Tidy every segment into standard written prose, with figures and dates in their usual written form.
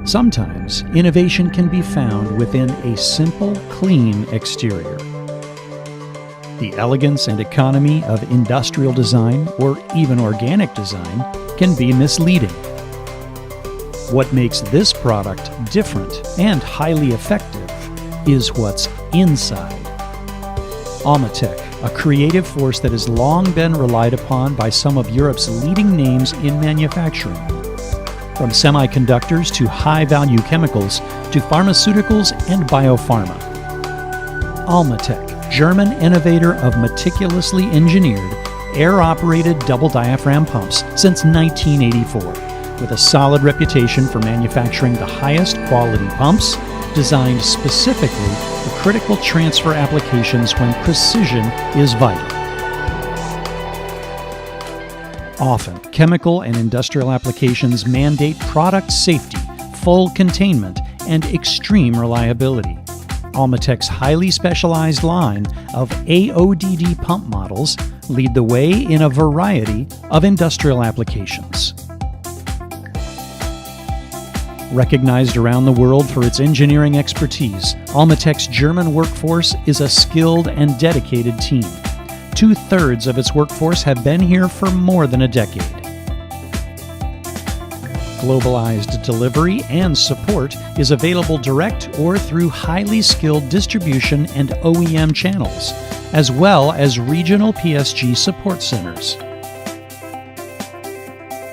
Sometimes innovation can be found within a simple, clean exterior. The elegance and economy of industrial design, or even organic design, can be misleading. What makes this product different and highly effective is what's inside. Almatec, a creative force that has long been relied upon by some of Europe's leading names in manufacturing. From semiconductors to high-value chemicals to pharmaceuticals and biopharma. Almatec, German innovator of meticulously engineered, air-operated double-diaphragm pumps since 1984, with a solid reputation for manufacturing the highest quality pumps designed specifically for critical transfer applications when precision is vital. Often, chemical and industrial applications mandate product safety, full containment, and extreme reliability. Almatec's highly specialized line of AODD pump models lead the way in a variety of industrial applications. Recognized around the world for its engineering expertise, Almatec's German workforce is a skilled and dedicated team. 2/3 of its workforce have been here for more than a decade. Globalized delivery and support is available direct or through highly skilled distribution and OEM channels, as well as regional PSG support centers.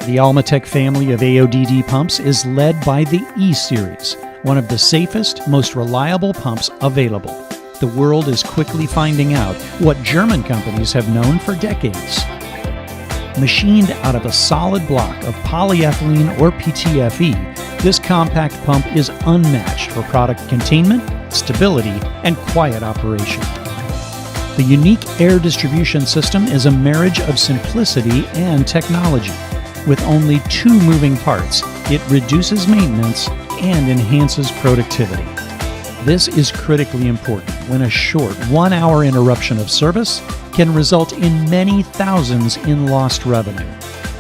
The Almatec family of AODD pumps is led by the E-Series, one of the safest, most reliable pumps available. The world is quickly finding out what German companies have known for decades. Machined out of a solid block of polyethylene or PTFE, this compact pump is unmatched for product containment, stability, and quiet operation. The unique air distribution system is a marriage of simplicity and technology. With only 2 moving parts, it reduces maintenance and enhances productivity. This is critically important when a short 1-hour interruption of service can result in many thousands in lost revenue.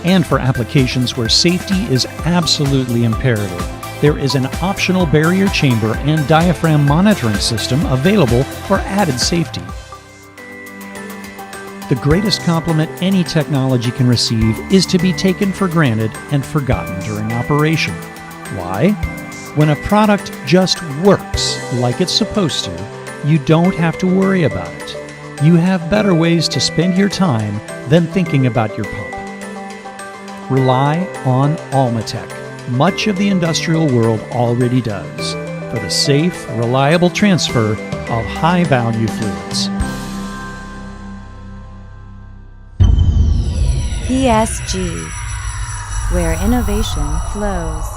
And for applications where safety is absolutely imperative, there is an optional barrier chamber and diaphragm monitoring system available for added safety. The greatest compliment any technology can receive is to be taken for granted and forgotten during operation. Why? When a product just works like it's supposed to, you don't have to worry about it. You have better ways to spend your time than thinking about your pump. Rely on Almatec. Much of the industrial world already does, for the safe, reliable transfer of high-value fluids. PSG, where innovation flows.